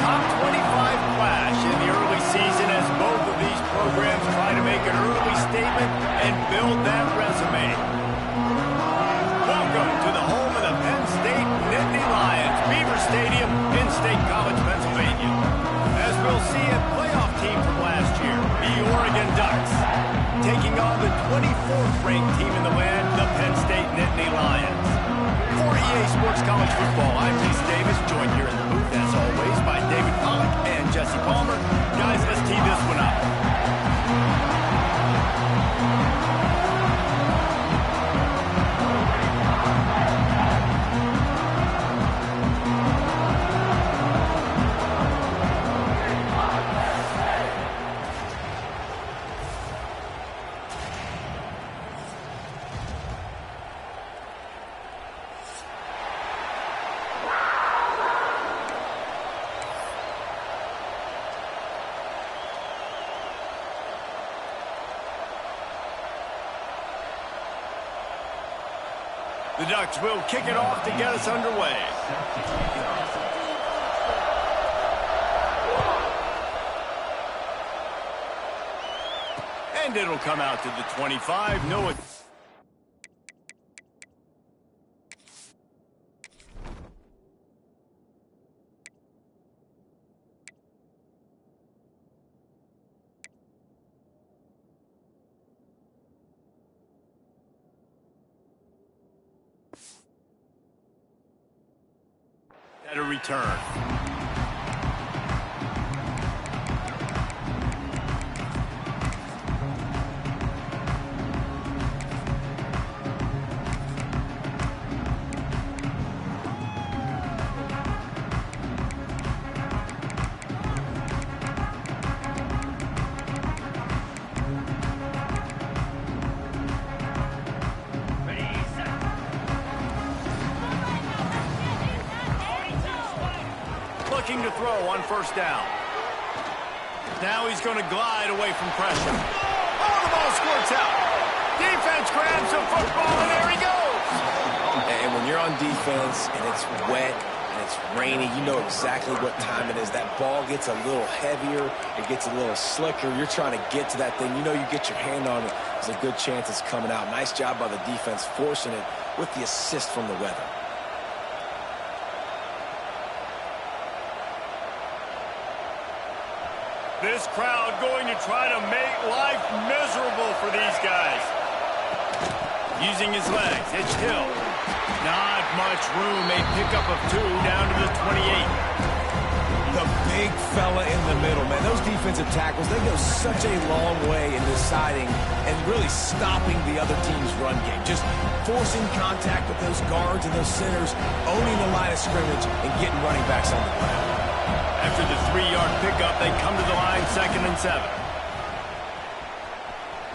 top 25 clash in the early season as both of these programs try to make an early statement and build that resume. Welcome to the home of the Penn State Nittany Lions, Beaver Stadium in State College, Pennsylvania. As we'll see, a playoff team from last year, the Oregon Ducks, taking on the 24th ranked team in the land, the Penn State Nittany Lions. For EA Sports College Football, I'm Reese Davis, joined here in the booth, as always, by David Pollack and Jesse Palmer. Guys, let's tee this one up. The Ducks will kick it off to get us underway. And it'll come out to the 25. No, it's... at a return. Looking to throw on first down. Now he's going to glide away from pressure. Oh, the ball squirts out. Defense grabs the football, and there he goes. And when you're on defense and it's wet and it's rainy, you know exactly what time it is. That ball gets a little heavier. It gets a little slicker. You're trying to get to that thing. You know you get your hand on it. There's a good chance it's coming out. Nice job by the defense forcing it with the assist from the weather. This crowd going to try to make life miserable for these guys. Using his legs, it's Hill. Not much room, a pickup of 2 down to the 28. The big fella in the middle, man. Those defensive tackles, they go such a long way in deciding and really stopping the other team's run game. Just forcing contact with those guards and those centers, owning the line of scrimmage, and getting running backs on the ground. After the 3-yard pickup, they come to the line, 2nd and 7.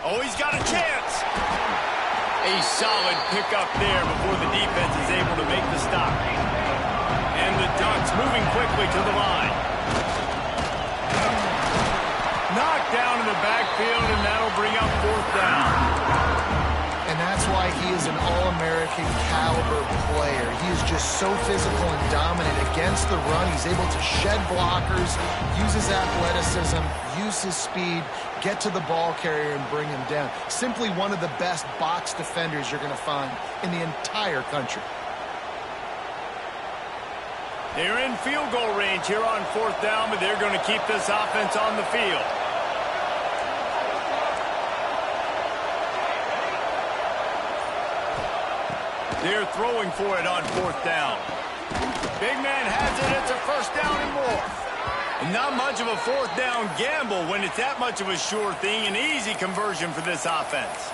Oh, he's got a chance. A solid pickup there before the defense is able to make the stop. And the Ducks moving quickly to the line. Knocked down in the backfield, and that'll bring up 4th down. And that's why he is an All-American caliber player. He is just so physical and dominant against the run. He's able to shed blockers, use his athleticism, use his speed, get to the ball carrier and bring him down. Simply one of the best box defenders you're going to find in the entire country. They're in field goal range here on 4th down, but they're going to keep this offense on the field. They're throwing for it on 4th down. Big man has it. It's a 1st down and more. And not much of a 4th down gamble when it's that much of a sure thing. An easy conversion for this offense.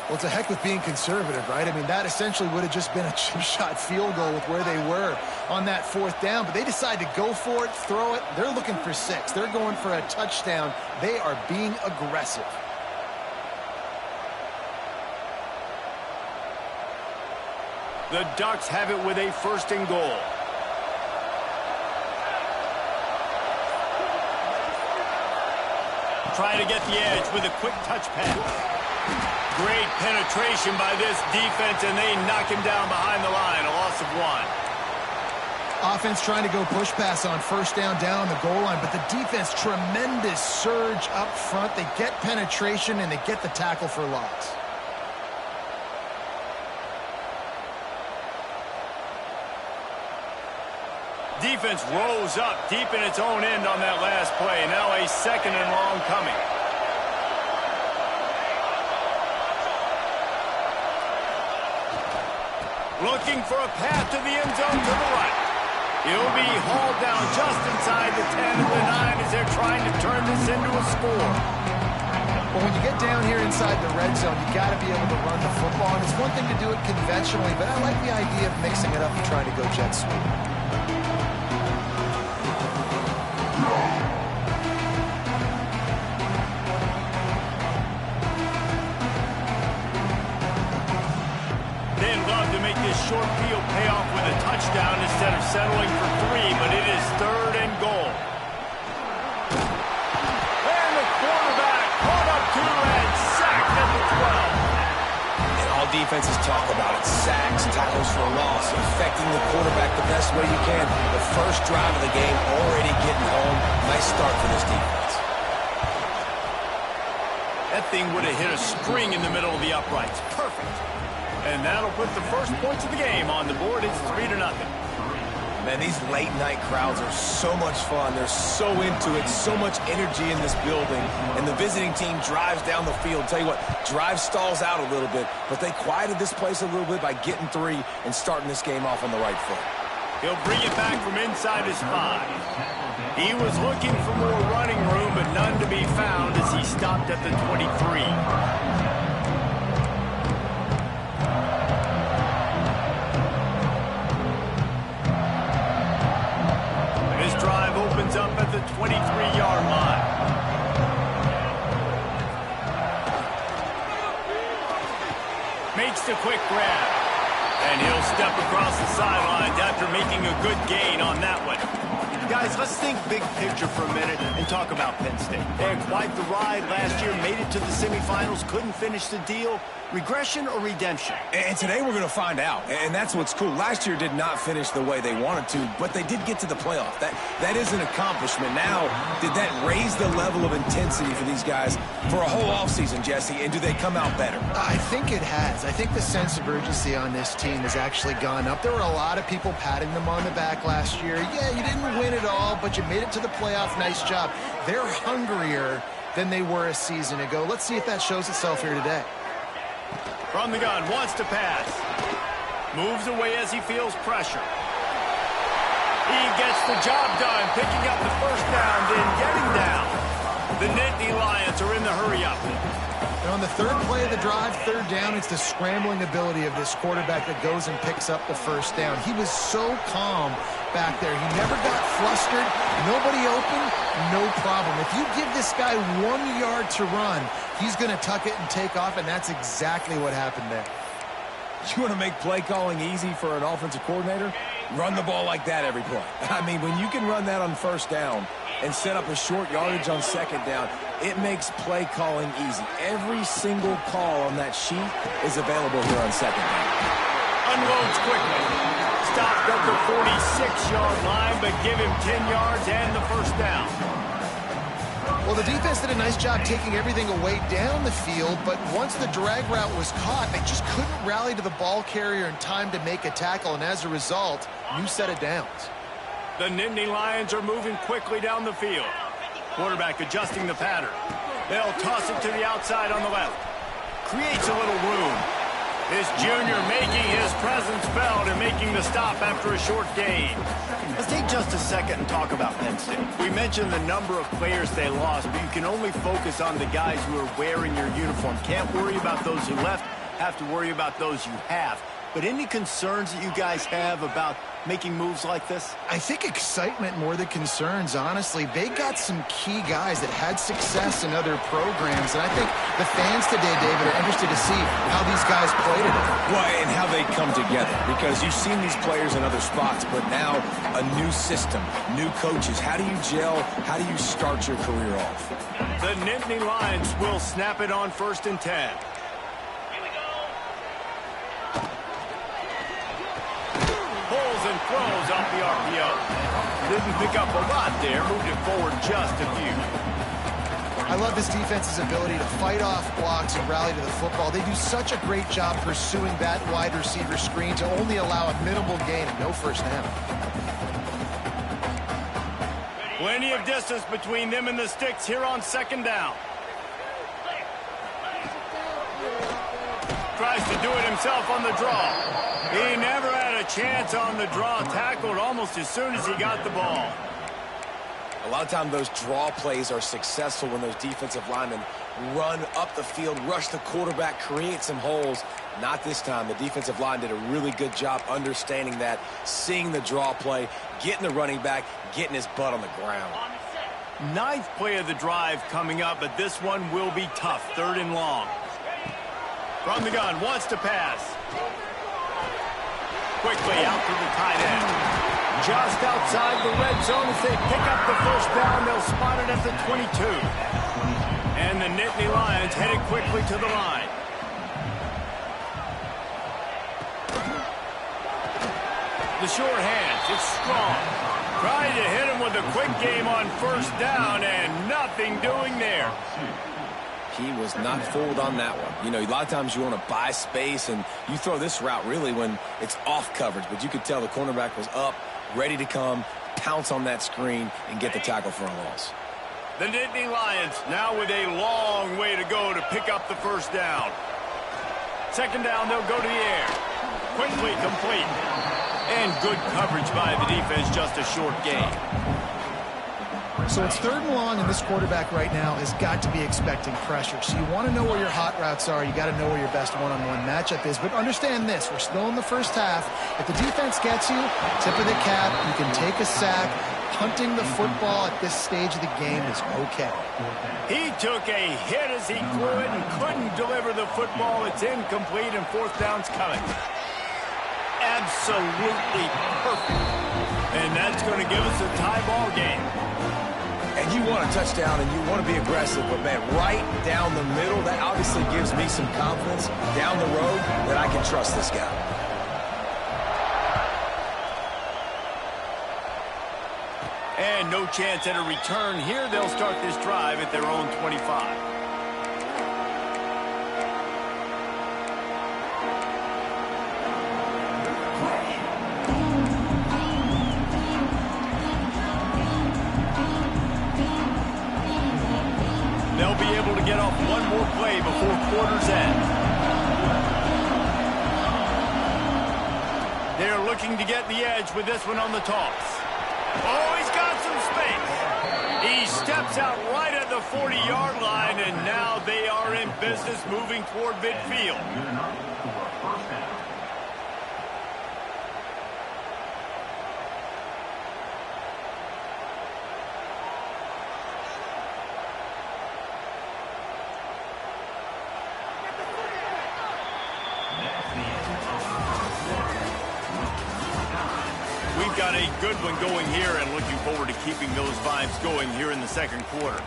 Well, it's a heck with being conservative, right? I mean, that essentially would have just been a chip shot field goal with where they were on that 4th down. But they decided to go for it, throw it. They're looking for 6. They're going for a touchdown. They are being aggressive. The Ducks have it with a 1st and goal. Try to get the edge with a quick touch pass. Great penetration by this defense, and they knock him down behind the line, a loss of 1. Offense trying to go push pass on first down on the goal line, but the defense, tremendous surge up front. They get penetration, and they get the tackle for loss. Defense rose up deep in its own end on that last play. Now a second and long coming. Looking for a path to the end zone to the right. He'll be hauled down just inside the 10 of the 9 as they're trying to turn this into a score. Well, when you get down here inside the red zone, you got to be able to run the football. And it's one thing to do it conventionally, but I like the idea of mixing it up and trying to go jet sweep. Short field payoff with a touchdown instead of settling for 3, but it is 3rd and goal. And the quarterback caught up to and sacked at the 12. And all defenses talk about it. Sacks, tackles for a loss, affecting the quarterback the best way you can. The first drive of the game already getting home. Nice start for this defense. That thing would have hit a string in the middle of the uprights. Perfect. And that'll put the first points of the game on the board. It's 3-0. Man, these late-night crowds are so much fun. They're so into it, so much energy in this building. And the visiting team drives down the field. Tell you what, drive stalls out a little bit, but they quieted this place a little bit by getting 3 and starting this game off on the right foot. He'll bring it back from inside his 5. He was looking for more running room, but none to be found as he stopped at the 23. Up at the 23-yard line. Makes the quick grab. And he'll step across the sidelines after making a good gain on that one. Guys, let's think big picture for a minute and talk about Penn State. They had quite the ride last year, made it to the semifinals, couldn't finish the deal. Regression or redemption? And today we're going to find out. And that's what's cool. Last year did not finish the way they wanted to, but they did get to the playoff. That is an accomplishment. Now, did that raise the level of intensity for these guys for a whole offseason, Jesse? And do they come out better? I think it has. I think the sense of urgency on this team has actually gone up. There were a lot of people patting them on the back last year. Yeah, you didn't win it all, but you made it to the playoff. Nice job. They're hungrier than they were a season ago. Let's see if that shows itself here today. From the gun, wants to pass. Moves away as he feels pressure. He gets the job done, picking up the first down, then getting down. The Nittany Lions are in the hurry-up. And on the 3rd play of the drive, 3rd down, it's the scrambling ability of this quarterback that goes and picks up the first down. He was so calm back there. He never got flustered. Nobody open, no problem. If you give this guy 1 yard to run, he's going to tuck it and take off, and that's exactly what happened there. You want to make play calling easy for an offensive coordinator? Run the ball like that every play. I mean, when you can run that on first down and set up a short yardage on second down, it makes play calling easy. Every single call on that sheet is available here on second down. Unloads quickly. Stopped at the 46-yard line, but give him 10 yards and the first down. Well, the defense did a nice job taking everything away down the field, but once the drag route was caught, they just couldn't rally to the ball carrier in time to make a tackle, and as a result, new set of downs. The Nittany Lions are moving quickly down the field. Quarterback adjusting the pattern. They'll toss it to the outside on the left. Creates a little room. This junior making his presence felt and making the stop after a short gain. Let's take just a second and talk about Penn State. We mentioned the number of players they lost, but you can only focus on the guys who are wearing your uniform. Can't worry about those who left, have to worry about those you have. But any concerns that you guys have about making moves like this? I think excitement more than concerns, honestly. They got some key guys that had success in other programs, and I think the fans today, David, are interested to see how these guys play today. Well, and how they come together, because you've seen these players in other spots, but now a new system, new coaches. How do you gel? How do you start your career off? The Nittany Lions will snap it on 1st and 10. throws off the RPO. Didn't pick up a lot there, moved it forward just a few. I love this defense's ability to fight off blocks and rally to the football. They do such a great job pursuing that wide receiver screen to only allow a minimal gain and no first down. Plenty of distance between them and the sticks here on second down. Tries to do it himself on the draw. He never had a chance on the draw. Tackled almost as soon as he got the ball. A lot of times those draw plays are successful when those defensive linemen run up the field, rush the quarterback, create some holes. Not this time. The defensive line did a really good job understanding that, seeing the draw play, getting the running back, getting his butt on the ground. Ninth play of the drive coming up, but this one will be tough. 3rd and long. From the gun, wants to pass. Quickly out to the tight end. Just outside the red zone as they pick up the first down. They'll spot it at the 22. And the Nittany Lions headed quickly to the line. The short hands, it's strong. Trying to hit him with a quick game on first down and nothing doing there. He was not fooled on that one. You know, a lot of times you want to buy space, and you throw this route really when it's off coverage. But you could tell the cornerback was up, ready to come, pounce on that screen, and get the tackle for a loss. The Nittany Lions now with a long way to go to pick up the first down. Second down, they'll go to the air. Quickly complete. And good coverage by the defense, just a short gain. So it's 3rd and long, and this quarterback right now has got to be expecting pressure. So you want to know where your hot routes are. You got to know where your best one-on-one matchup is. But understand this, we're still in the first half. If the defense gets you, tip of the cap, you can take a sack. Punting the football at this stage of the game is okay. He took a hit as he threw it and couldn't deliver the football. It's incomplete, and 4th down's coming. Absolutely perfect. And that's going to give us a tie ball game. And you want a touchdown, and you want to be aggressive, but, man, right down the middle, that obviously gives me some confidence down the road that I can trust this guy. And no chance at a return here. They'll start this drive at their own 25. They'll be able to get off one more play before quarter's end. They're looking to get the edge with this one on the toss. Oh, he's got some space. He steps out right at the 40-yard line, and now they are in business moving toward midfield. We've got a good one going here, and looking forward to keeping those vibes going here in the second quarter.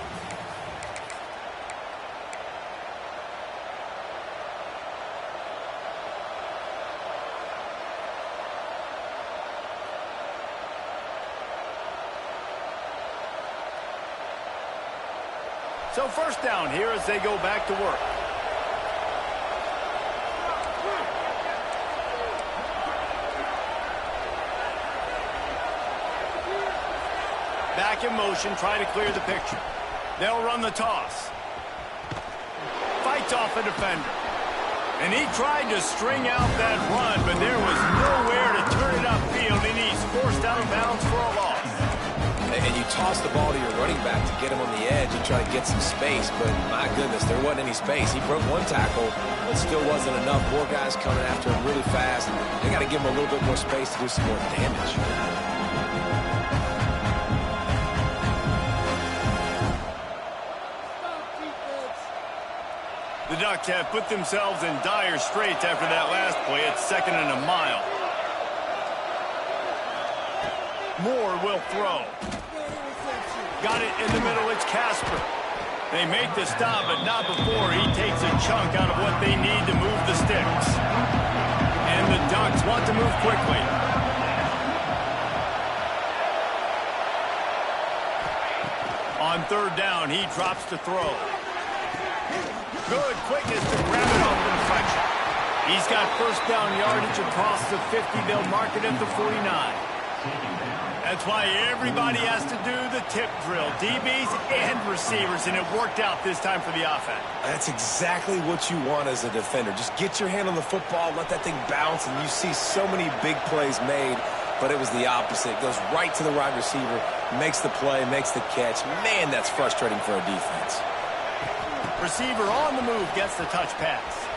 So first down here as they go back to work. Back in motion, try to clear the picture. They'll run the toss. Fights off a defender. And he tried to string out that run, but there was nowhere to turn it upfield, and he's forced out of bounds for a loss. And you toss the ball to your running back to get him on the edge and try to get some space, but my goodness, there wasn't any space. He broke one tackle, but still wasn't enough. More guys coming after him really fast. They got to give him a little bit more space to do some more damage. The Ducks have put themselves in dire straits after that last play. It's 2nd and a mile. Moore will throw. Got it in the middle. It's Casper. They make the stop, but not before he takes a chunk out of what they need to move the sticks. And the Ducks want to move quickly. third down, he drops to throw. Good quickness to grab it off the deflection. He's got first down yardage across the 50. They'll mark it at the 49. That's why everybody has to do the tip drill, DBs and receivers, and it worked out this time for the offense. That's exactly what you want as a defender. Just get your hand on the football, let that thing bounce, and you see so many big plays made, but it was the opposite. It goes right to the wide receiver, makes the play, makes the catch. Man, that's frustrating for a defense. Receiver on the move, gets the touch pass.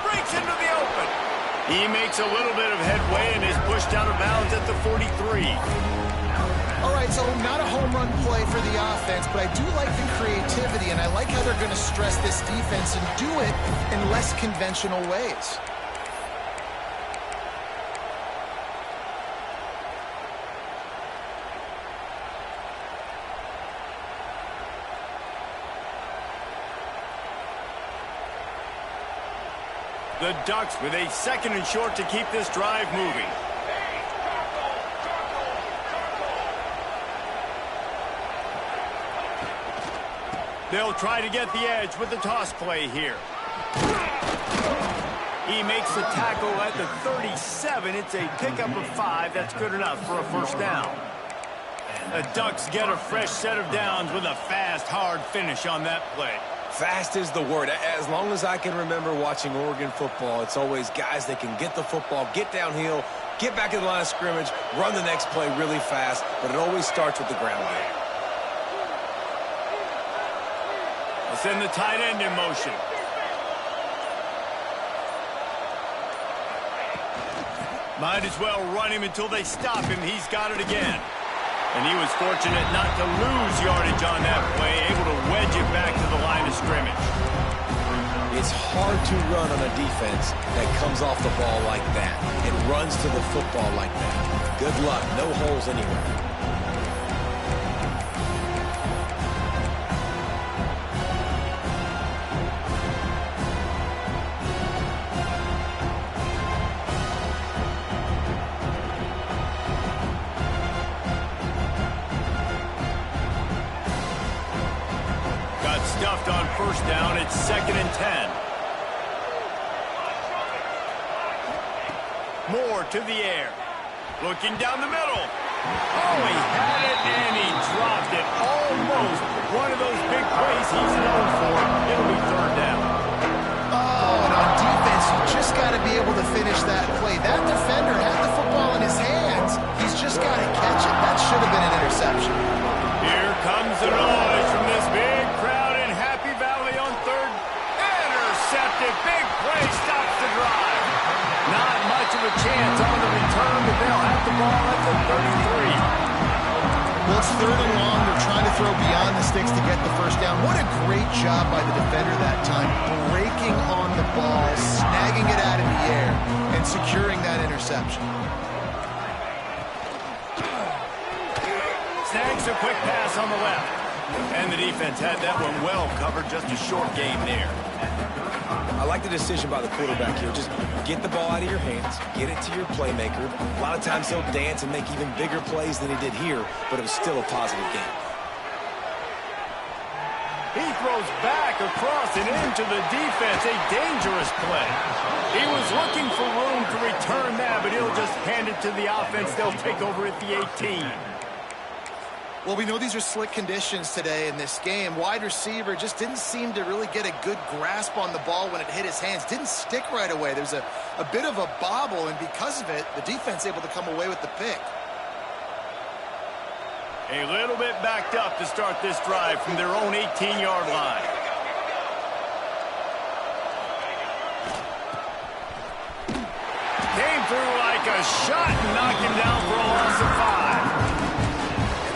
Breaks into the open. He makes a little bit of headway and is pushed out of bounds at the 43. All right, so not a home run play for the offense, but I do like the creativity, and I like how they're going to stress this defense and do it in less conventional ways. The Ducks with a second and short to keep this drive moving. They'll try to get the edge with the toss play here. He makes the tackle at the 37. It's a pickup of 5. That's good enough for a first down. The Ducks get a fresh set of downs with a fast, hard finish on that play. Fast is the word. As long as I can remember watching Oregon football, it's always guys that can get the football, get downhill, get back in the line of scrimmage, run the next play really fast, but it always starts with the ground game. We'll send the tight end in motion. Might as well run him until they stop him. He's got it again. And he was fortunate not to lose yardage on that play, able to wedge it back to the line of scrimmage. It's hard to run on a defense that comes off the ball like that and runs to the football like that. Good luck. No holes anywhere. Stuffed on first down. It's 2nd and 10. Moore to the air. Looking down the middle. Oh, he had it and he dropped it. Almost one of those big plays he's known for. It'll be 3rd down. Oh, and on defense, you just got to be able to finish that play. That defender had the football in his hands. He's just got to catch it. That should have been an interception. Here comes the noise from this big crowd. Big play stops the drive. Not much of a chance on the return, but they'll have the ball at the 33. Well, it's 3rd and long. They're trying to throw beyond the sticks to get the first down. What a great job by the defender that time. Breaking on the ball, snagging it out of the air, and securing that interception. Snags a quick pass on the left. And the defense had that one well covered. Just a short game there. I like the decision by the quarterback here. Just get the ball out of your hands, get it to your playmaker. A lot of times he'll dance and make even bigger plays than he did here, but it was still a positive game. He throws back across and into the defense. A dangerous play. He was looking for room to return that, but he'll just hand it to the offense. They'll take over at the 18. Well, we know these are slick conditions today in this game. Wide receiver just didn't seem to really get a good grasp on the ball when it hit his hands. Didn't stick right away. There's a bit of a bobble, and because of it, the defense able to come away with the pick. A little bit backed up to start this drive from their own 18-yard line. Came through like a shot and knocked him down for a loss of 5.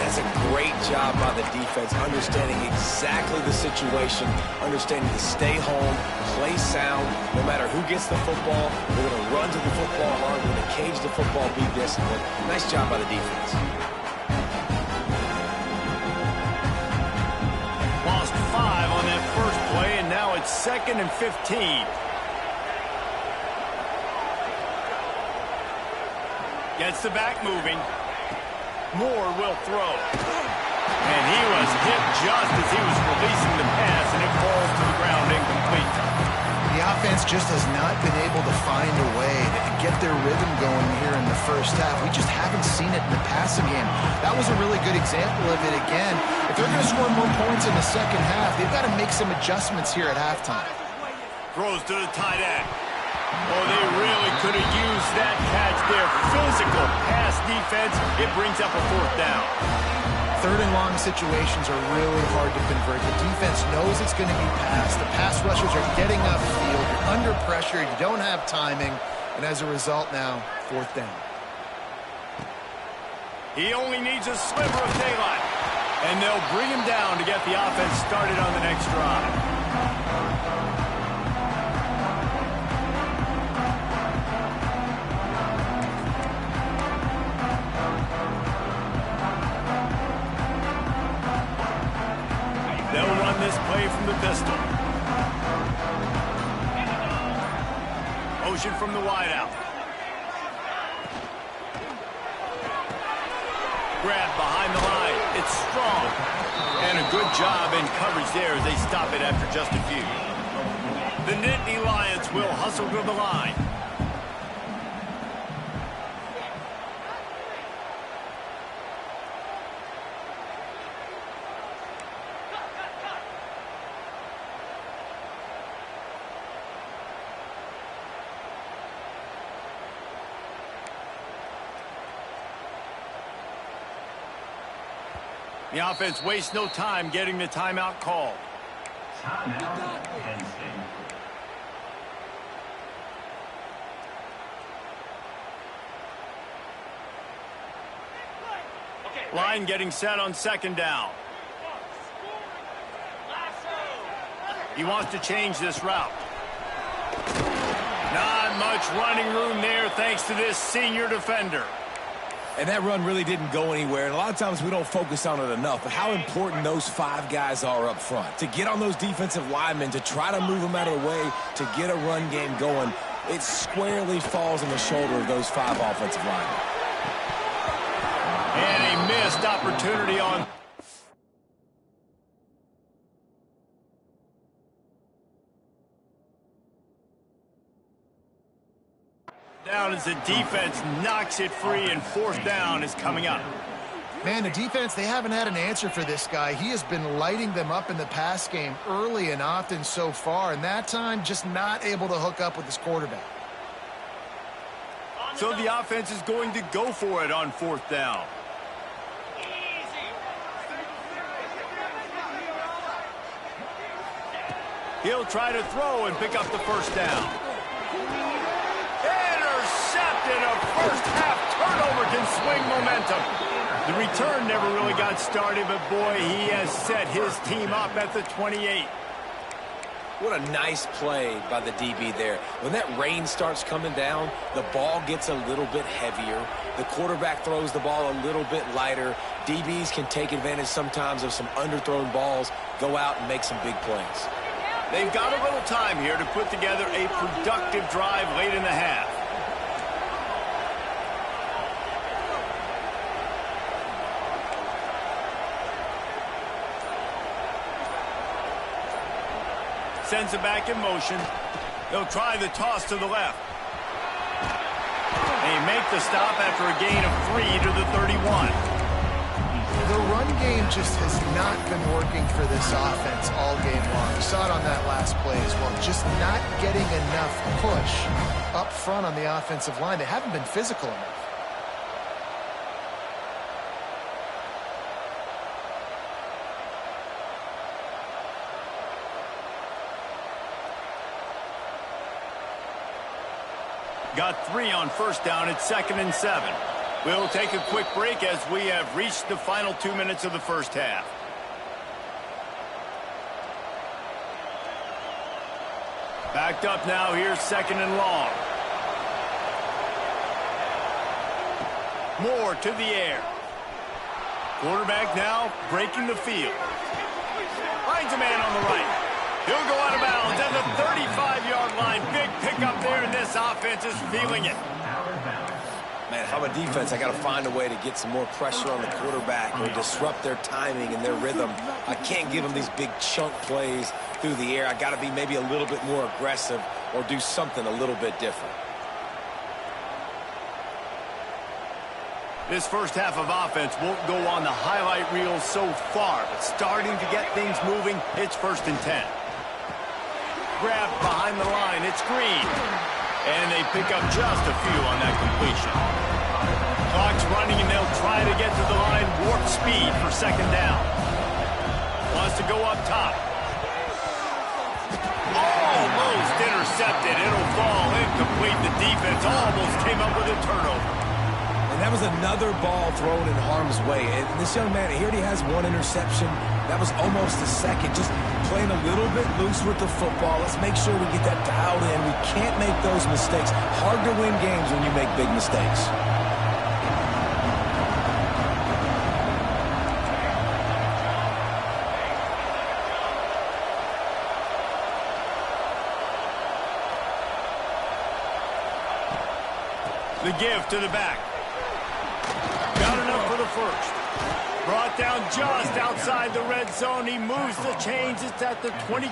That's a great job by the defense, understanding exactly the situation, understanding to stay home, play sound. No matter who gets the football, we're going to run to the football hard, we're going to cage the football, be disciplined. Nice job by the defense. Lost 5 on that first play, and now it's 2nd and 15. Gets the back moving. Moore will throw. And he was hit just as he was releasing the pass, and it falls to the ground incomplete. The offense just has not been able to find a way to get their rhythm going here in the first half. We just haven't seen it in the passing game. That was a really good example of it again. If they're going to score more points in the second half, they've got to make some adjustments here at halftime. Throws to the tight end. Oh, they really could have used that catch there. Physical pass defense. It brings up a fourth down. Third and long situations are really hard to convert. The defense knows it's going to be passed. The pass rushers are getting upfield. You're under pressure. You don't have timing. And as a result now, fourth down. He only needs a sliver of daylight. And they'll bring him down to get the offense started on the next drive. They'll run this play from the pistol. Motion from the wideout. Grab behind the line. It's strong. And a good job in coverage there as they stop it after just a few. The Nittany Lions will hustle to the line. The offense wastes no time getting the timeout called. Timeout, Penn State. Line getting set on second down. He wants to change this route. Not much running room there thanks to this senior defender. And that run really didn't go anywhere. And a lot of times we don't focus on it enough. But how important those five guys are up front. To get on those defensive linemen, to try to move them out of the way, to get a run game going, it squarely falls on the shoulder of those five offensive linemen. And a missed opportunity on... down as the defense knocks it free, and fourth down is coming up. Man, the defense, they haven't had an answer for this guy. He has been lighting them up in the pass game early and often so far, and that time just not able to hook up with his quarterback. So the offense is going to go for it on fourth down. He'll try to throw and pick up the first down. Intercepted. A first half turnover can swing momentum. The return never really got started, but boy, he has set his team up at the 28. What a nice play by the DB there. When that rain starts coming down, the ball gets a little bit heavier. The quarterback throws the ball a little bit lighter. DBs can take advantage sometimes of some underthrown balls, go out and make some big plays. They've got a little time here to put together a productive drive late in the half. Sends it back in motion. They'll try the toss to the left. They make the stop after a gain of 3 to the 31. The run game just has not been working for this offense all game long. We saw it on that last play as well. Just not getting enough push up front on the offensive line. They haven't been physical enough. Got 3 on first down at 2nd and 7. We'll take a quick break as we have reached the final 2 minutes of the first half. Backed up now, here's 2nd and long. Moore to the air. Quarterback now breaking the field. Finds a man on the right. He'll go out of bounds at the 35-yard line. Big pickup there, and this offense is feeling it. Man, if I'm a defense, I got to find a way to get some more pressure on the quarterback or disrupt their timing and their rhythm. I can't give them these big chunk plays through the air. I got to be maybe a little bit more aggressive or do something a little bit different. This first half of offense won't go on the highlight reel so far, but starting to get things moving, it's 1st and 10. Grabbed behind the line, it's Green. And they pick up just a few on that completion. Clock's running, and they'll try to get to the line, warp speed for 2nd down. Wants to go up top. Almost intercepted. It'll fall incomplete. The defense almost came up with a turnover. And that was another ball thrown in harm's way. And this young man, he already has 1 interception. That was almost the 2nd. Just playing a little bit loose with the football. Let's make sure we get that dialed in. We can't make those mistakes. Hard to win games when you make big mistakes. The give to the back. Got enough for the first. Brought down just outside the red zone. He moves the chains. It's at the 22.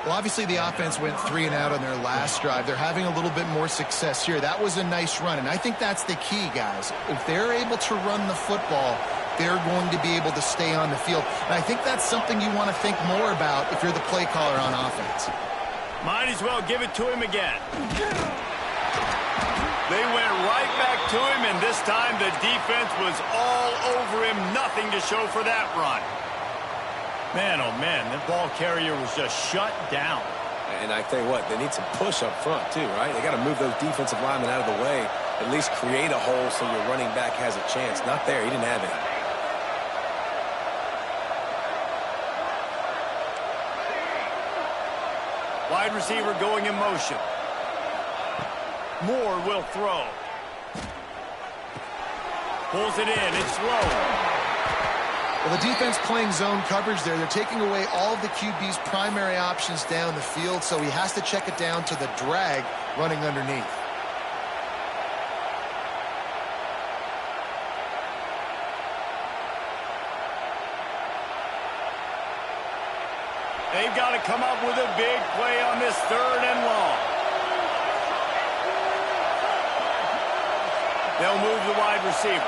Well, obviously the offense went 3 and out on their last drive. They're having a little bit more success here. That was a nice run, and I think that's the key, guys. If they're able to run the football, they're going to be able to stay on the field. And I think that's something you want to think more about if you're the play caller on offense. Might as well give it to him again. They went right back to him, and this time the defense was all over him. Nothing to show for that run. Man, oh man, the ball carrier was just shut down. And I tell you what, they need some push up front too, right? They got to move those defensive linemen out of the way, at least create a hole so your running back has a chance. Not there, he didn't have it. Wide receiver going in motion. Moore will throw. Pulls it in. It's low. Well, the defense playing zone coverage there. They're taking away all of the QB's primary options down the field, so he has to check it down to the drag running underneath. They've got to come up with a big play on this 3rd and long. They'll move the wide receiver.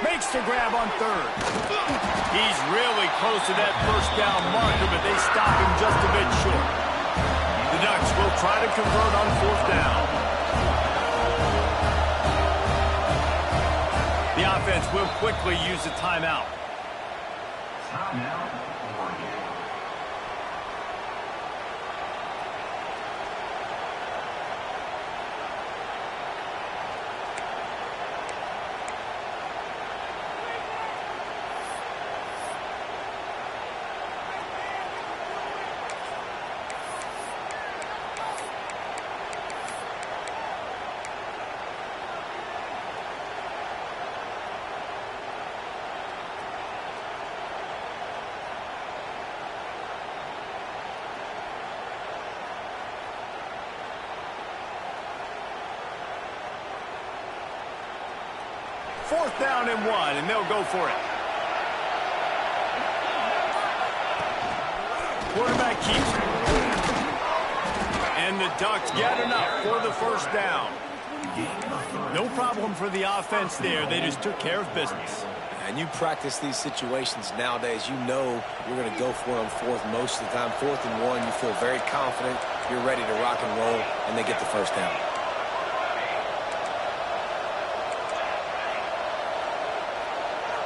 Makes the grab on 3rd. He's really close to that 1st down marker, but they stop him just a bit short. The Ducks will try to convert on 4th down. The offense will quickly use a timeout. Timeout. Fourth down and 1, and they'll go for it. Quarterback keeps it. And the Ducks get enough for the 1st down. No problem for the offense there. They just took care of business. And you practice these situations nowadays, you know you're going to go for it on 4th most of the time. 4th and 1, you feel very confident, you're ready to rock and roll, and they get the 1st down.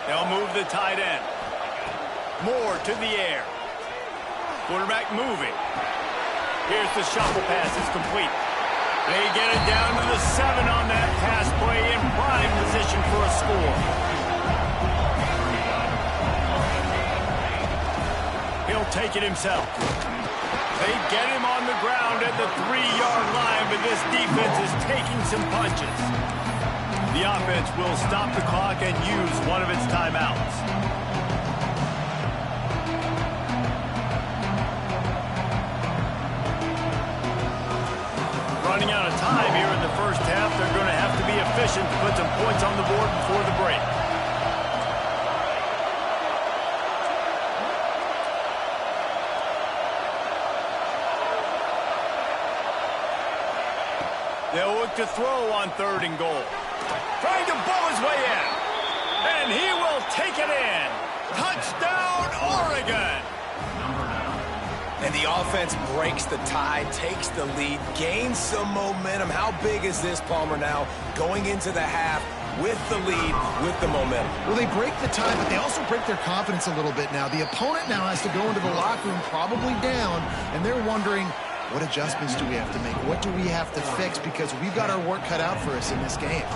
They'll move the tight end. Moore to the air. Quarterback moving. Here's the shuffle pass. It's complete. They get it down to the 7 on that pass play in prime position for a score. He'll take it himself. They get him on the ground at the 3-yard line, but this defense is taking some punches. The offense will stop the clock and use one of its timeouts. position to put some points on the board before the break. They'll look to throw on 3rd and goal. Trying to bowl his way in. And he will take it in. Touchdown, Oregon! And the offense breaks the tie, takes the lead, gains some momentum. How big is this, Palmer, now going into the half with the lead, with the momentum? Well, they break the tie, but they also break their confidence a little bit now. The opponent now has to go into the locker room probably down, and they're wondering, what adjustments do we have to make? What do we have to fix? Because we've got our work cut out for us in this game.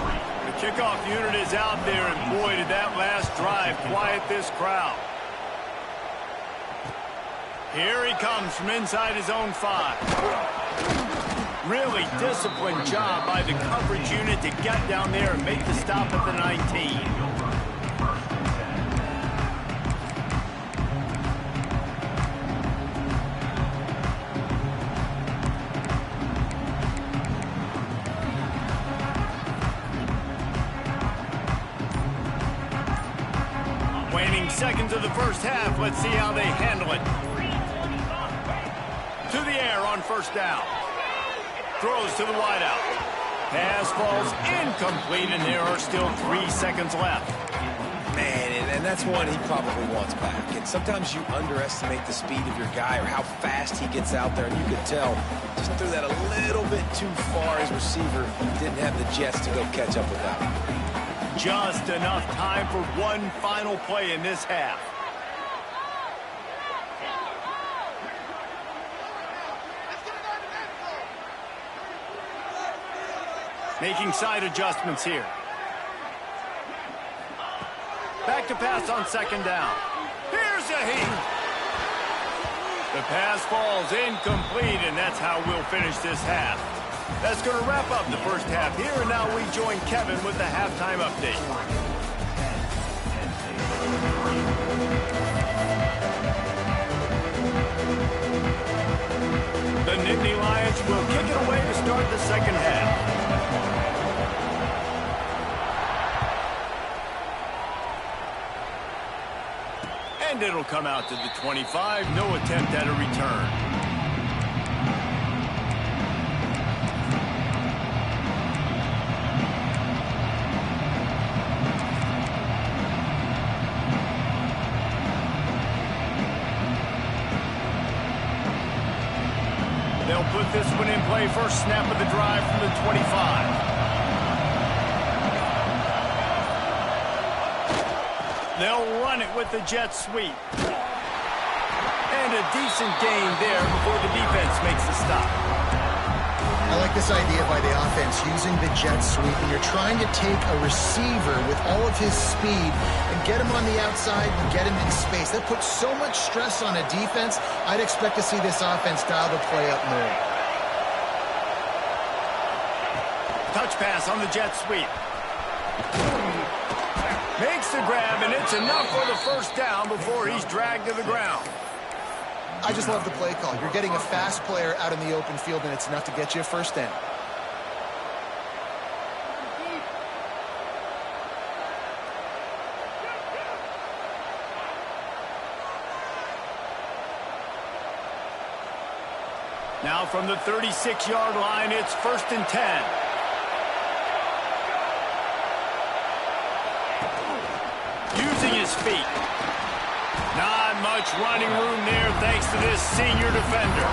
The kickoff unit is out there, and boy, did that last drive quiet this crowd. Here he comes from inside his own 5. Really disciplined job by the coverage unit to get down there and make the stop at the 19. Waning seconds of the first half. Let's see how they handle it. To the air on 1st down. Throws to the wideout. Pass falls incomplete, and there are still 3 seconds left. Man, and that's one he probably wants back. And sometimes you underestimate the speed of your guy or how fast he gets out there, and you could tell just threw that a little bit too far. His receiver didn't have the jets to go catch up with that one. Just enough time for one final play in this half. Making side adjustments here. Back to pass on 2nd down. Here's a heat. The pass falls incomplete, and that's how we'll finish this half. That's going to wrap up the first half here, and now we join Kevin with the halftime update. The Nittany Lions will kick it away to start the second half. And it'll come out to the 25. No attempt at a return. They'll put this one in play. First snap of the drive from the 25. They'll run it with the jet sweep. And a decent gain there before the defense makes the stop. I like this idea by the offense using the jet sweep, and you're trying to take a receiver with all of his speed and get him on the outside and get him in space. That puts so much stress on a defense. I'd expect to see this offense dial the play up more. Touch pass on the jet sweep. Makes the grab, and it's enough for the first down before he's dragged to the ground. I just love the play call. You're getting a fast player out in the open field, and it's enough to get you a first down. Now from the 36-yard line, it's 1st and 10. Using his feet. Not much running room there thanks to this senior defender.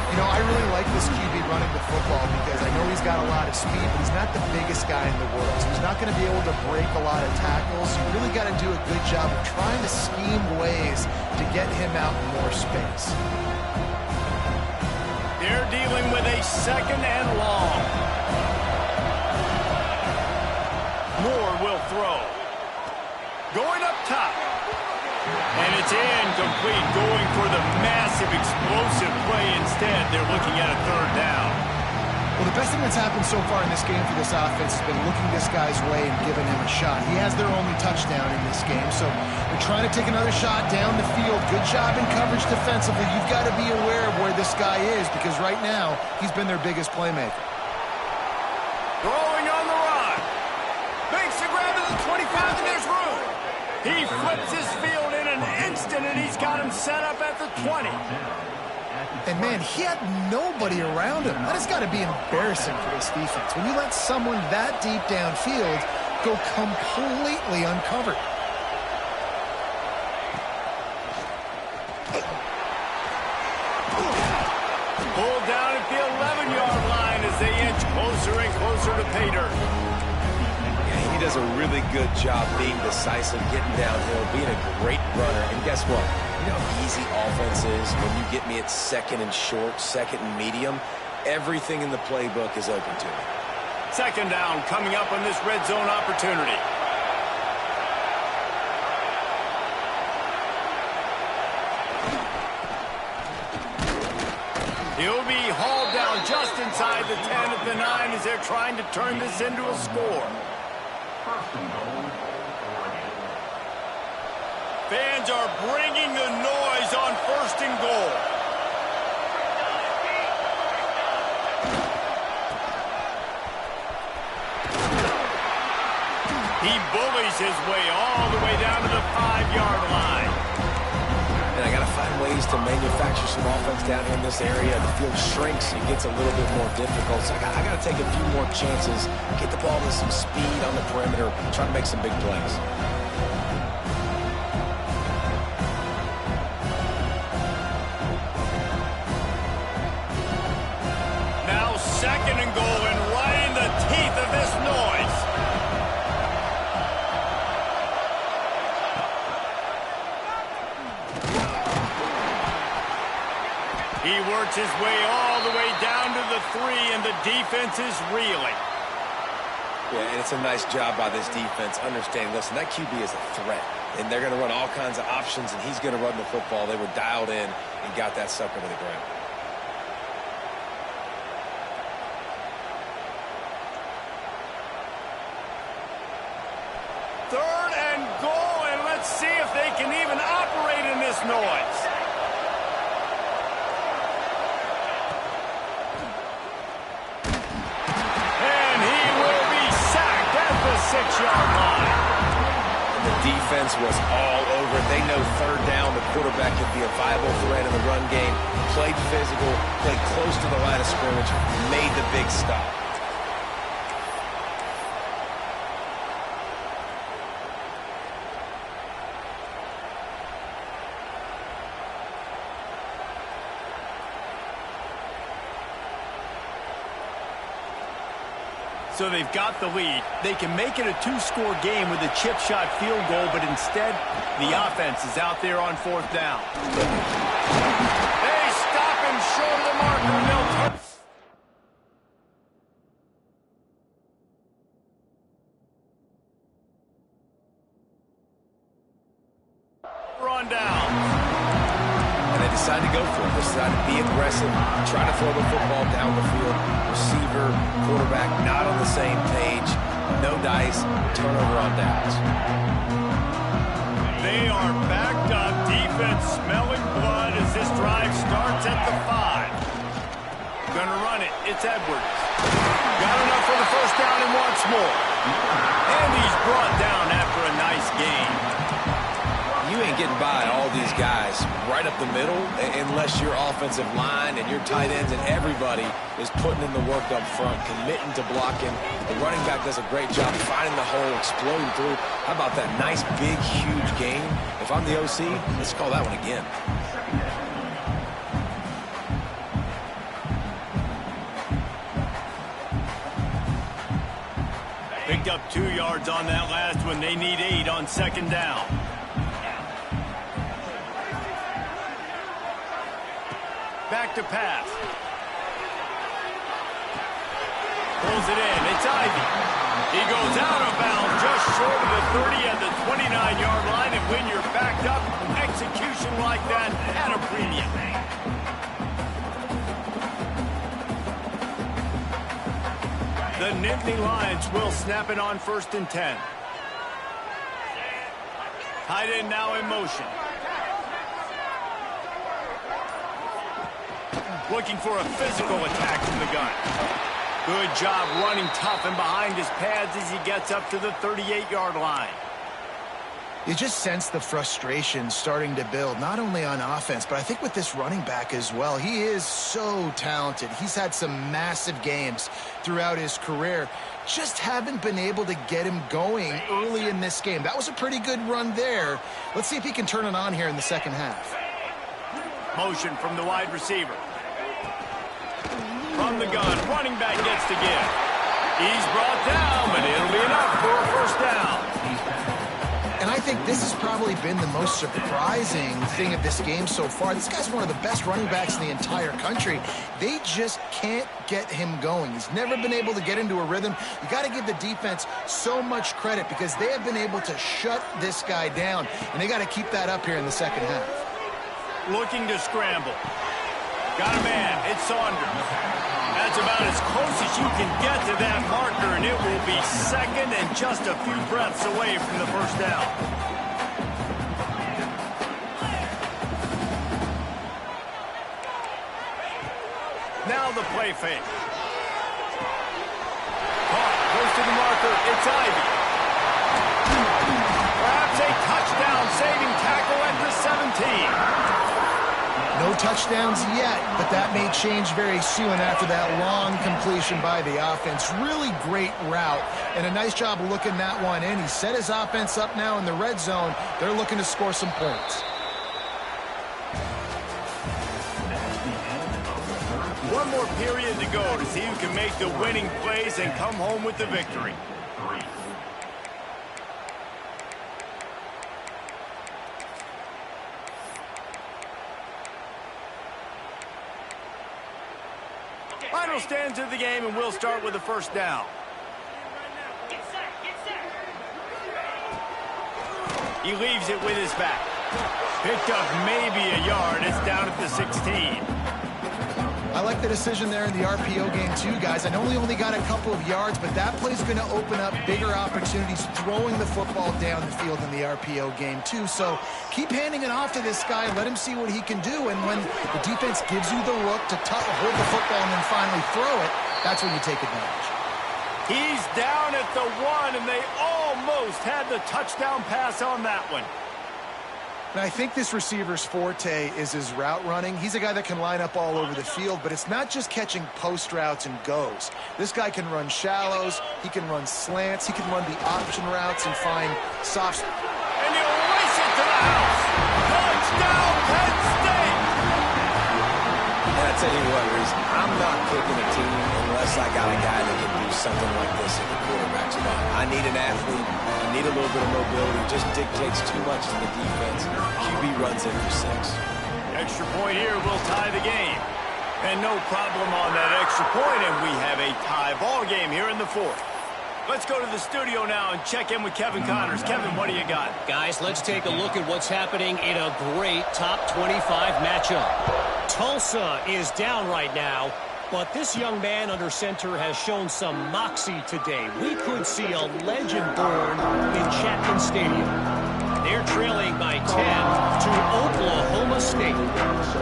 You know, I really like this QB running the football because I know he's got a lot of speed, but he's not the biggest guy in the world. So he's not going to be able to break a lot of tackles. You really got to do a good job of trying to scheme ways to get him out in more space. They're dealing with a 2nd and long. Moore will throw. Going up top. And it's incomplete, going for the massive explosive play instead. They're looking at a 3rd down. Well, the best thing that's happened so far in this game for this offense has been looking this guy's way and giving him a shot. He has their only touchdown in this game, so they're trying to take another shot down the field. Good job in coverage defensively. You've got to be aware of where this guy is because right now he's been their biggest playmaker. Throwing on the run. He flips his field in an instant, and he's got him set up at the 20. And, man, he had nobody around him. That has got to be embarrassing for this defense. When you let someone that deep downfield go completely uncovered. Pulled down at the 11-yard line as they inch closer and closer to pay dirt. He does a really good job being decisive, getting downhill, being a great runner. And guess what? You know how easy offense is when you get me at second and short, second and medium. Everything in the playbook is open to me. Second down coming up on this red zone opportunity. He'll be hauled down just inside the 10 at the 9 as they're trying to turn this into a score. Fans are bringing the noise on first and goal. He bullies his way all the way down to the 5-yard line. And I got to find ways to manufacture some offense down here in this area. The field shrinks, it gets a little bit more difficult. So I got to take a few more chances, get the ball with some speed on the perimeter, try to make some big plays. Now second and goal, and right in the teeth of this noise. He works his way all the way down to the 3, and the defense is reeling. Yeah, and it's a nice job by this defense understanding, listen, that QB is a threat, and they're going to run all kinds of options, and he's going to run the football. They were dialed in and got that sucker to the ground. Third and goal, and let's see if they can even operate in this noise. And he will be sacked at the 6-yard line. And the defense was all over. They know third down, the quarterback could be a viable threat in the run game. Played physical, played close to the line of scrimmage, made the big stop. So they've got the lead. They can make it a 2-score game with a chip shot field goal, but instead, the offense is out there on fourth down. They stop him short of the marker. They'll run down. And they decided to go for it. They decided to be aggressive, try to throw the football down the field. Receiver, quarterback, not on the same page. No dice, turnover on downs. They are backed up. Defense smelling blood as this drive starts at the 5. Gonna run it. It's Edwards. Got enough for the first down and wants more. And he's brought down after a nice game. You ain't getting by all these guys right up the middle unless your offensive line and your tight ends and everybody is putting in the work up front, committing to blocking. The running back does a great job finding the hole, exploding through. How about that nice, big, huge game? If I'm the OC, let's call that one again. Picked up 2 yards on that last one. They need 8 on second down. Back to pass. Pulls it in. It's Ivy. He goes out of bounds just short of the 30 at the 29-yard line. And when you're backed up, execution like that at a premium. The Nittany Lions will snap it on 1st and 10. Tight end now in motion. Looking for a physical attack from the gun. Good job running tough and behind his pads as he gets up to the 38-yard line. You just sense the frustration starting to build, not only on offense, but I think with this running back as well. He is so talented. He's had some massive games throughout his career. Just haven't been able to get him going early in this game. That was a pretty good run there. Let's see if he can turn it on here in the second half. Motion from the wide receiver. From the gun, running back gets to give. He's brought down, but it'll be enough for a first down. And I think this has probably been the most surprising thing of this game so far. This guy's one of the best running backs in the entire country. They just can't get him going. He's never been able to get into a rhythm. You got to give the defense so much credit because they have been able to shut this guy down, and they got to keep that up here in the second half. Looking to scramble. Got a man. It's Saunders. That's about as close as you can get to that marker, and it will be second and just a few breaths away from the first down. Now the play fake. Caught, goes to the marker. It's Ivy. Perhaps a touchdown-saving tackle at the 17. No touchdowns yet, but that may change very soon after that long completion by the offense. Really great route, and a nice job of looking that one in. He set his offense up now in the red zone. They're looking to score some points. One more period to go to see who can make the winning plays and come home with the victory. Final stands of the game, and we'll start with the first down. He leaves it with his back. Picked up maybe a yard. It's down at the 16. I like the decision there in the RPO game too, guys. I know he only got a couple of yards, but that play's going to open up bigger opportunities throwing the football down the field in the RPO game too. So keep handing it off to this guy. Let him see what he can do. And when the defense gives you the look to hold the football and then finally throw it, that's when you take advantage. He's down at the 1, and they almost had the touchdown pass on that one. And I think this receiver's forte is his route running. He's a guy that can line up all over the field, but it's not just catching post routes and goes. This guy can run shallows, he can run slants, he can run the option routes and find soft. And he'll race it to the house. Touchdown, Penn State! And I tell you what, Reese, I'm not picking a team unless I got a guy that can do something like this in the quarterback spot. I need an athlete. I need a little bit of mobility. It just dictates too much to the defense. QB runs in for 6. Extra point here will tie the game. And no problem on that extra point, and we have a tie ball game here in the 4th. Let's go to the studio now and check in with Kevin Connors. Kevin, what do you got? Guys, let's take a look at what's happening in a great top 25 matchup. Tulsa is down right now, but this young man under center has shown some moxie today. We could see a legend born in Chapman Stadium. They're trailing by 10 to Oklahoma State.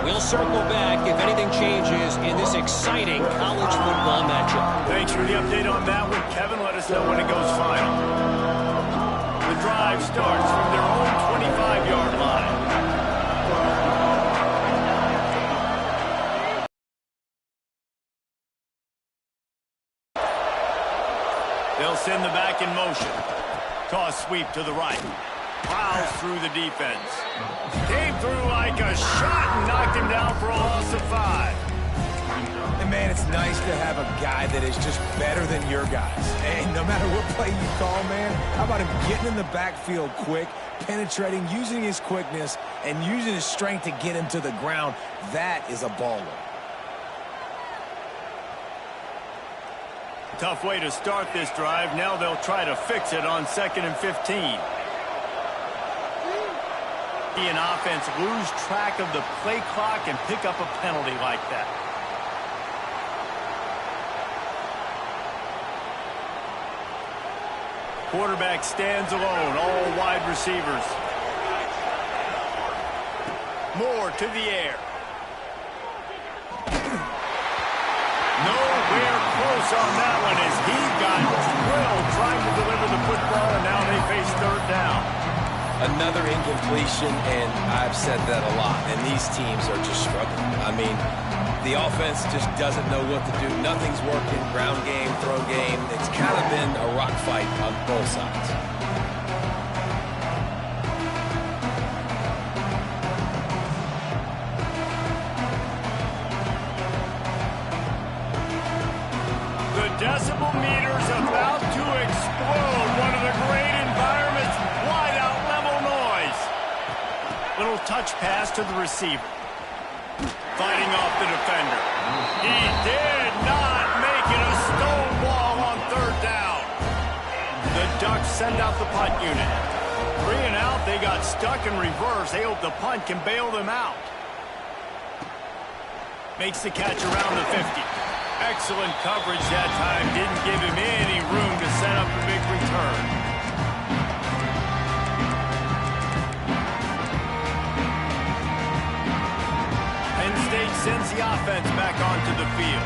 We'll circle back if anything changes in this exciting college football matchup. Thanks for the update on that one, Kevin. Let us know when it goes final. The drive starts from their own 25-yard line. They'll send the back in motion. Toss sweep to the right. Plows through the defense. Came through like a shot and knocked him down for a loss of 5. And, man, it's nice to have a guy that is just better than your guys. And no matter what play you call, man, how about him getting in the backfield quick, penetrating, using his quickness, and using his strength to get him to the ground? That is a baller. Tough way to start this drive. Now they'll try to fix it on 2nd and 15. An offense lose track of the play clock and pick up a penalty like that. Quarterback stands alone, all wide receivers. Moore to the air. Nowhere close on that one as he got drilled trying to deliver the football, and now they face 3rd down. Another incompletion, and I've said that a lot, and these teams are just struggling. I mean, the offense just doesn't know what to do. Nothing's working. Ground game, throw game. It's kind of been a rock fight on both sides. The decibel meter's about to explode. One of the great environments. Wide out level noise. Little touch pass to the receiver. Fighting off the defender. He did not make it a stone wall on third down. The Ducks send out the punt unit. 3 and out, they got stuck in reverse. They hope the punt can bail them out. Makes the catch around the 50. Excellent coverage that time. Didn't give him any room to set up a big return. State sends the offense back onto the field.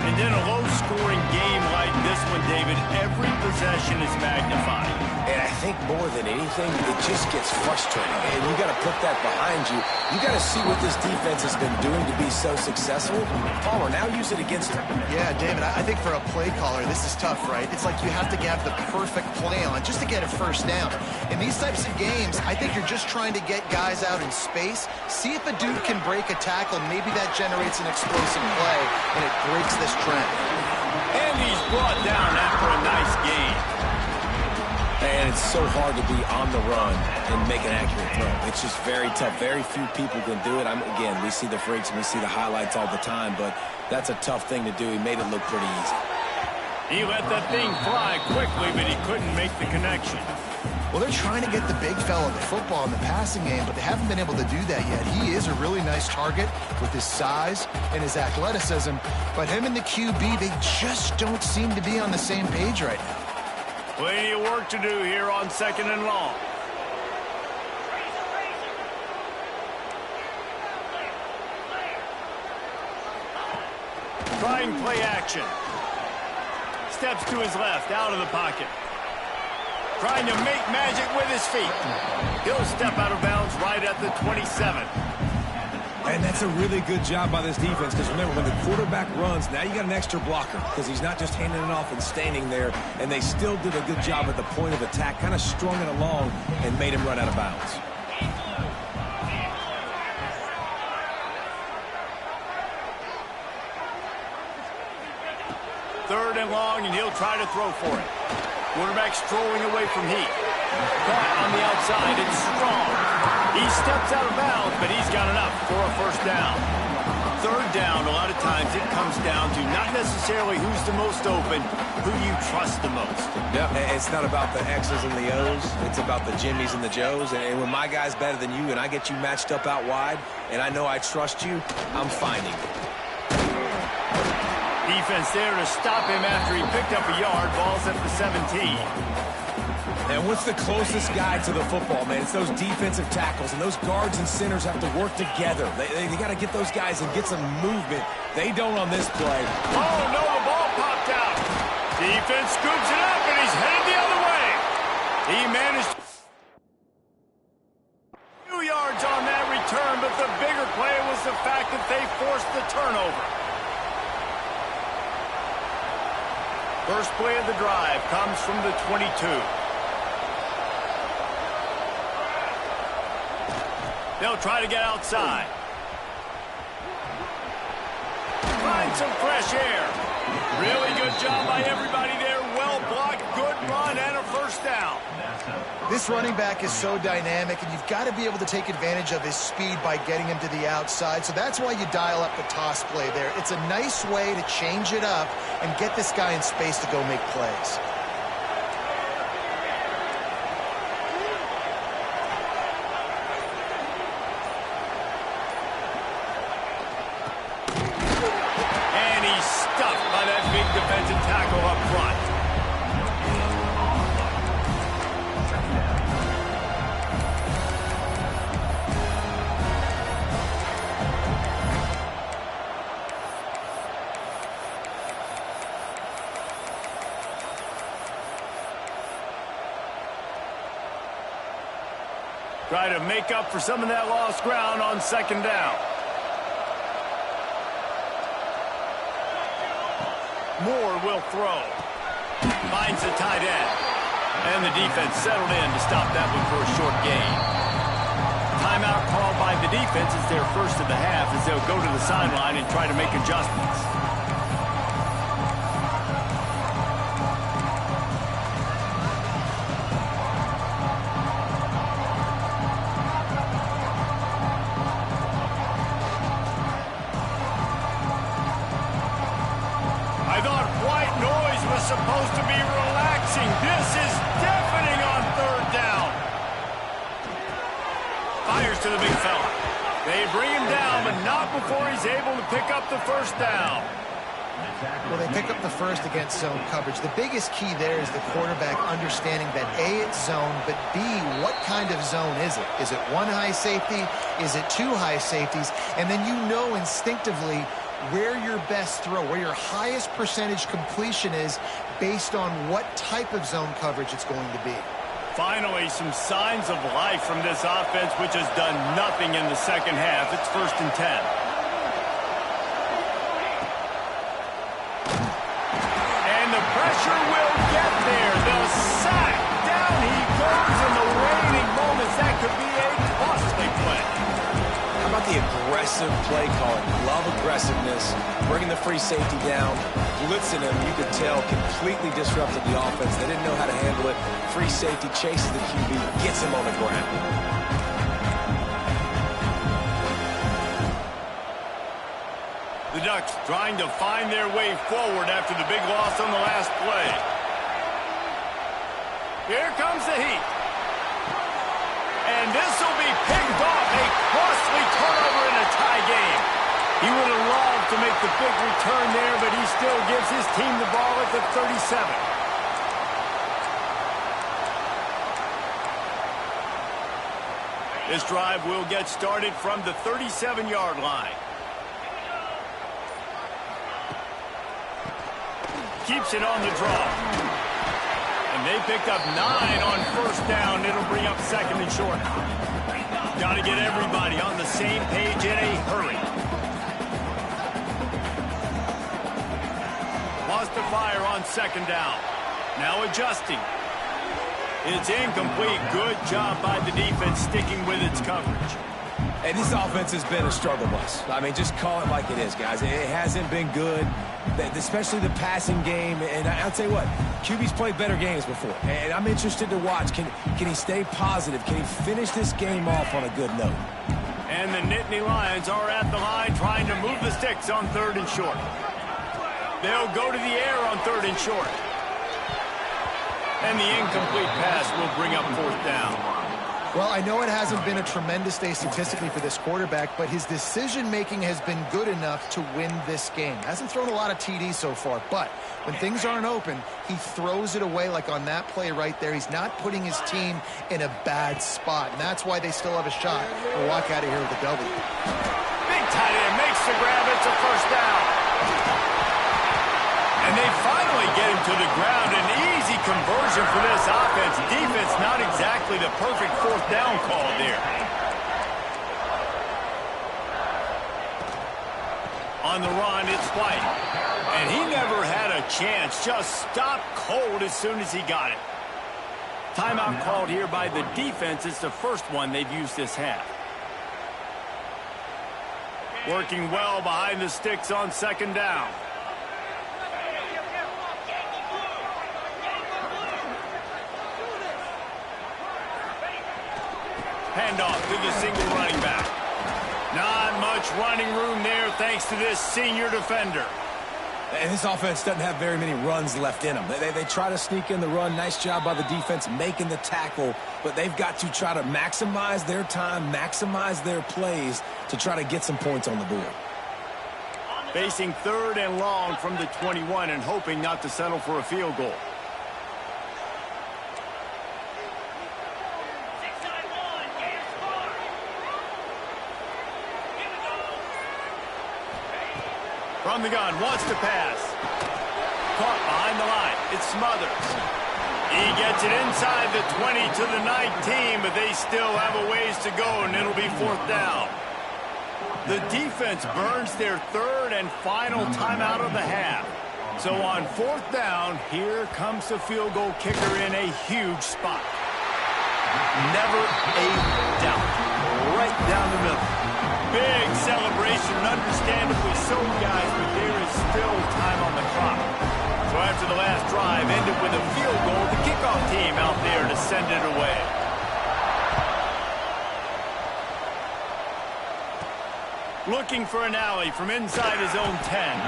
And in a low-scoring game like this one, David, every possession is magnified. And I think more than anything, it just gets frustrating. And you got to put that behind you. You got to see what this defense has been doing to be so successful. Palmer, now use it against him. Yeah, David, I think for a play caller, this is tough, right? It's like you have to have the perfect play on just to get a first down. In these types of games, I think you're just trying to get guys out in space, see if a dude can break a tackle. Maybe that generates an explosive play, and it breaks this trend. And he's brought down after a nice game. And it's so hard to be on the run and make an accurate throw. It's just very tough. Very few people can do it. Again, we see the freaks and we see the highlights all the time, but that's a tough thing to do. He made it look pretty easy. He let that thing fly quickly, but he couldn't make the connection. Well, they're trying to get the big fella the football in the passing game, but they haven't been able to do that yet. He is a really nice target with his size and his athleticism, but him and the QB, they just don't seem to be on the same page right now. Plenty of work to do here on 2nd and long. Trying play action. Steps to his left, out of the pocket. Trying to make magic with his feet. He'll step out of bounds right at the 27. And that's a really good job by this defense, because remember, when the quarterback runs, now you got an extra blocker, because he's not just handing it off and standing there, and they still did a good job at the point of attack, kind of strung it along and made him run out of bounds. Third and long, and he'll try to throw for it. Quarterback strolling away from heat. Caught on the outside, it's strong. He steps out of bounds, but he's got enough for a first down. Third down, a lot of times it comes down to not necessarily who's the most open, who you trust the most. Yeah, it's not about the X's and the O's. It's about the Jimmies and the Joes. And when my guy's better than you and I get you matched up out wide, and I know I trust you, I'm finding it. Defense there to stop him after he picked up a yard. Ball's at the 17. And what's the closest guy to the football, man? It's those defensive tackles, and those guards and centers have to work together. They got to get those guys and get some movement. They don't on this play. Oh, no, the ball popped out. Defense scoops it up, and he's headed the other way. He managed a few yards on that return, but the bigger play was the fact that they forced the turnover. First play of the drive comes from the 22. They'll try to get outside. Find some fresh air. Really good job by everybody there. Well blocked, good run, and a first down. This running back is so dynamic, and you've got to be able to take advantage of his speed by getting him to the outside. So that's why you dial up the toss play there. It's a nice way to change it up and get this guy in space to go make plays. Defensive tackle up front. Try to make up for some of that lost ground on second down. Moore will throw. Finds the tight end. And the defense settled in to stop that one for a short gain. Timeout called by the defense is their first of the half as they'll go to the sideline and try to make adjustments. I thought white noise was supposed to be relaxing. This is deafening on third down. Fires to the big fella. They bring him down, but not before he's able to pick up the first down. Well, they pick up the first against zone coverage. The biggest key there is the quarterback understanding that A, it's zone, but B, what kind of zone is it? Is it one high safety? Is it two high safeties? And then you know instinctively where your best throw, where your highest percentage completion is based on what type of zone coverage it's going to be. Finally, some signs of life from this offense, which has done nothing in the second half. It's 1st and 10. And the pressure will get there. The sack. Down he goes in the waning moments. That could be a costly play. How about the aggressive play calling? Love aggressiveness, bringing the free safety down, blitzing him. You could tell completely disrupted the offense. They didn't know how to handle it. Free safety chases the QB, gets him on the ground. The Ducks trying to find their way forward after the big loss on the last play. Here comes the heat. And this will be picked off. A costly turnover in a tie game. He would have loved to make the big return there, but he still gives his team the ball at the 37. This drive will get started from the 37-yard line. Keeps it on the draw. And they picked up 9 on first down. It'll bring up 2nd and short. Got to get everybody on the same page in a hurry. Lost the fire on 2nd down. Now adjusting. It's incomplete. Good job by the defense sticking with its coverage. Hey, this offense has been a struggle bus. I mean, just call it like it is, guys. It hasn't been good, especially the passing game. And I'll tell you what, QB's played better games before. And I'm interested to watch. Can he stay positive? Can he finish this game off on a good note? And the Nittany Lions are at the line trying to move the sticks on 3rd and short. They'll go to the air on 3rd and short. And the incomplete pass will bring up 4th down. Well, I know it hasn't been a tremendous day statistically for this quarterback, but his decision-making has been good enough to win this game. Hasn't thrown a lot of TDs so far, but when things aren't open, he throws it away like on that play right there. He's not putting his team in a bad spot, and that's why they still have a shot to walk out of here with a W. Big tight end makes the grab. It's a first down. And they finally get him to the ground. An easy conversion for this offense. Defense not exactly the perfect 4th down call there. On the run, it's White. And he never had a chance. Just stopped cold as soon as he got it. Timeout called here by the defense. It's the first one they've used this half. Working well behind the sticks on 2nd down. Handoff to the single running back. Not much running room there thanks to this senior defender. And this offense doesn't have very many runs left in them. They try to sneak in the run. Nice job by the defense making the tackle. But they've got to try to maximize their time, maximize their plays to try to get some points on the board. Facing 3rd and long from the 21 and hoping not to settle for a field goal. From the gun, wants to pass. Caught behind the line. It's Smothers. He gets it inside the 20 to the 19, but they still have a ways to go, and it'll be 4th down. The defense burns their 3rd and final timeout of the half. So on 4th down, here comes the field goal kicker in a huge spot. Never a doubt. Right down the middle. Big celebration, understandably so, guys, but there is still time on the clock. So after the last drive ended with a field goal, the kickoff team out there to send it away. Looking for an alley from inside his own 10.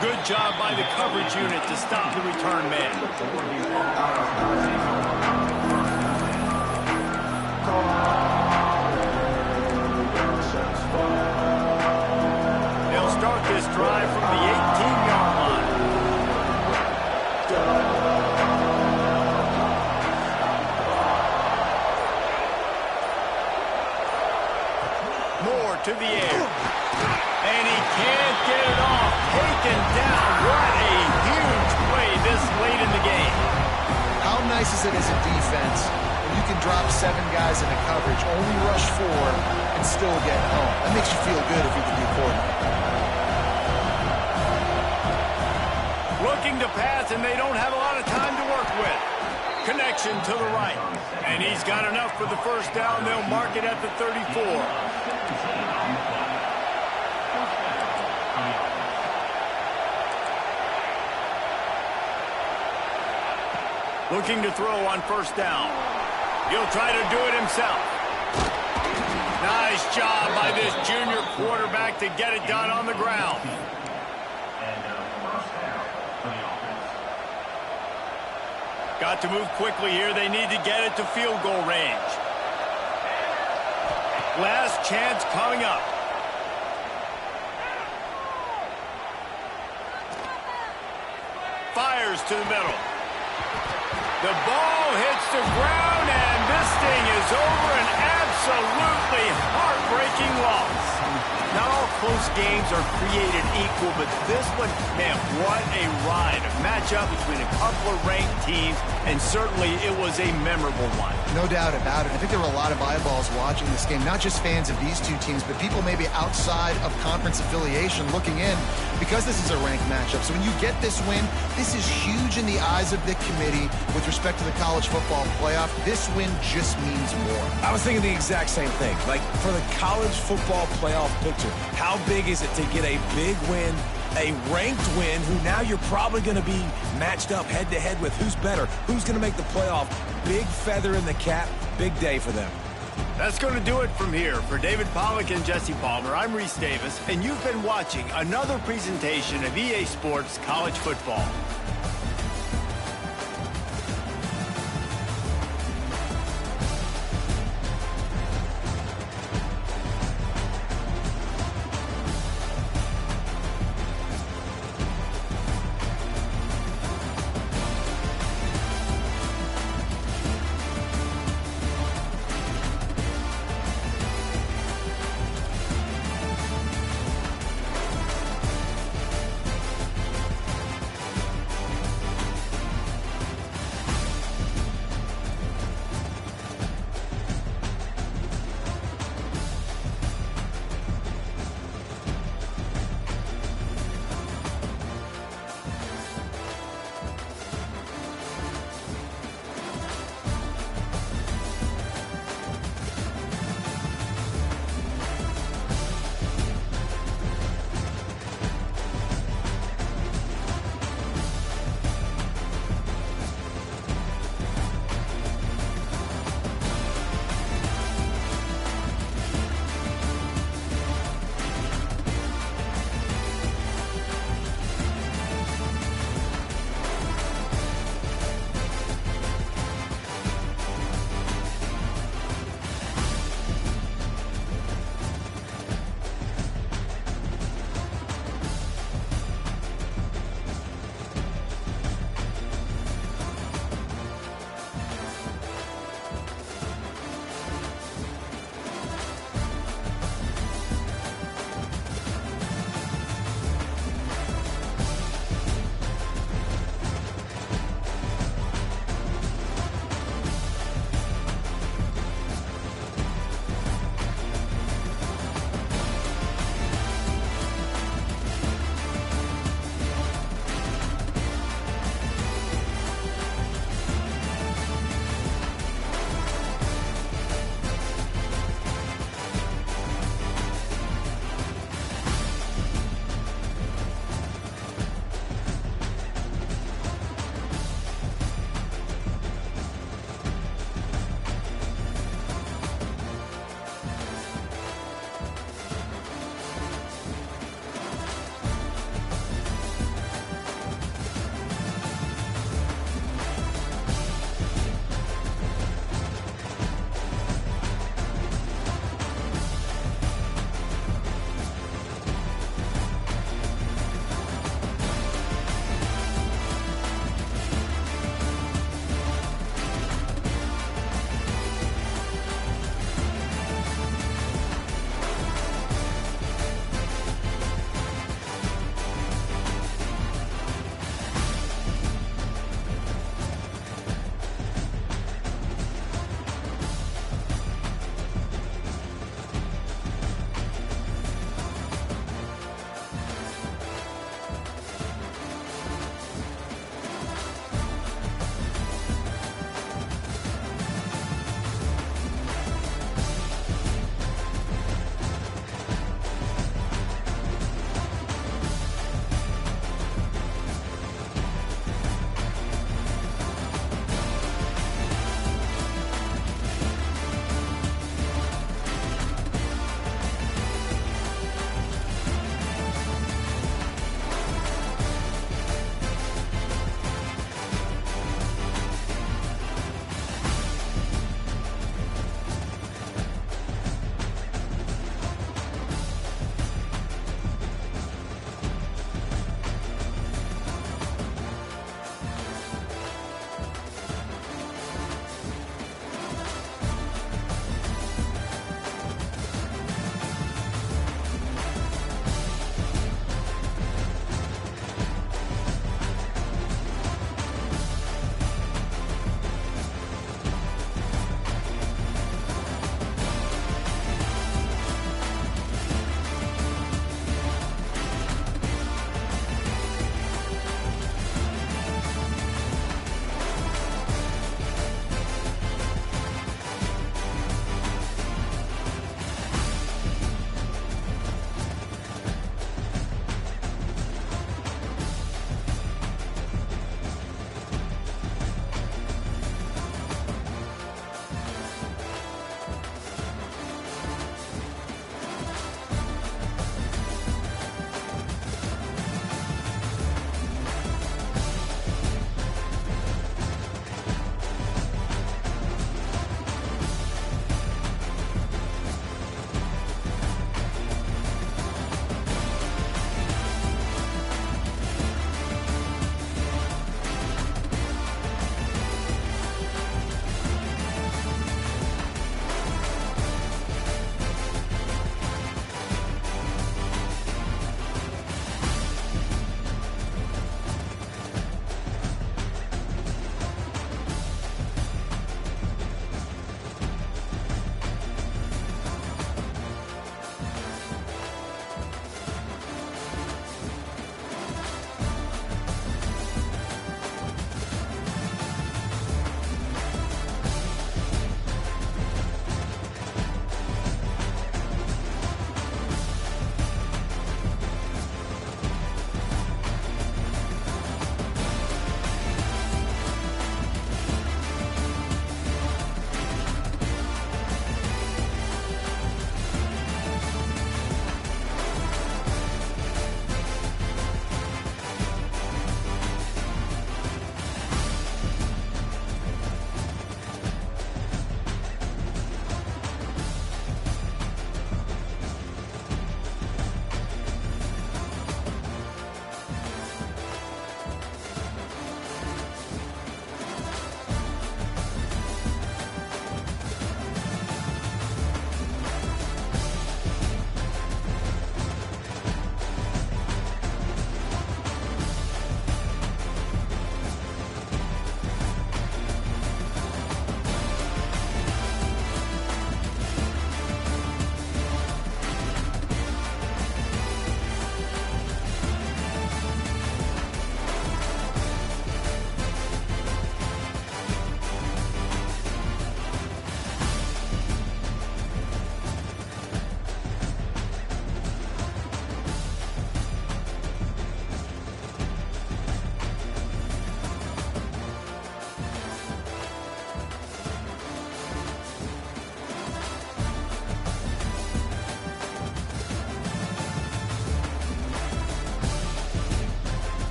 Good job by the coverage unit to stop the return man. They'll start this drive from the 18-yard line. Moore to the air. And he can't get it off. Taken down. What a huge play this late in the game. How nice is it as a defense when you can drop 7 guys into coverage, only rush 4, and still get home? That makes you feel good if you're the D coordinator. Looking to pass, and they don't have a lot of time to work with. Connection to the right. And he's got enough for the 1st down. They'll mark it at the 34. Looking to throw on 1st down. He'll try to do it himself. Nice job by this junior quarterback to get it done on the ground. Got to move quickly here. They need to get it to field goal range. Last chance coming up. Fires to the middle. The ball hits the ground, and this thing is over. An absolutely heartbreaking loss. Not all close games are created equal, but this one, man, what a ride. A matchup between a couple of ranked teams, and certainly it was a memorable one. No doubt about it. I think there were a lot of eyeballs watching this game, not just fans of these two teams, but people maybe outside of conference affiliation looking in, because this is a ranked matchup. So when you get this win, this is huge in the eyes of the committee with respect to the college football playoff. This win just means more. I was thinking the exact same thing. Like, for the college football playoff picture, how big is it to get a big win, a ranked win, who now you're probably going to be matched up head-to-head with who's better, who's going to make the playoff. Big feather in the cap, big day for them. That's going to do it from here. For David Pollack and Jesse Palmer, I'm Reese Davis, and you've been watching another presentation of EA Sports College Football.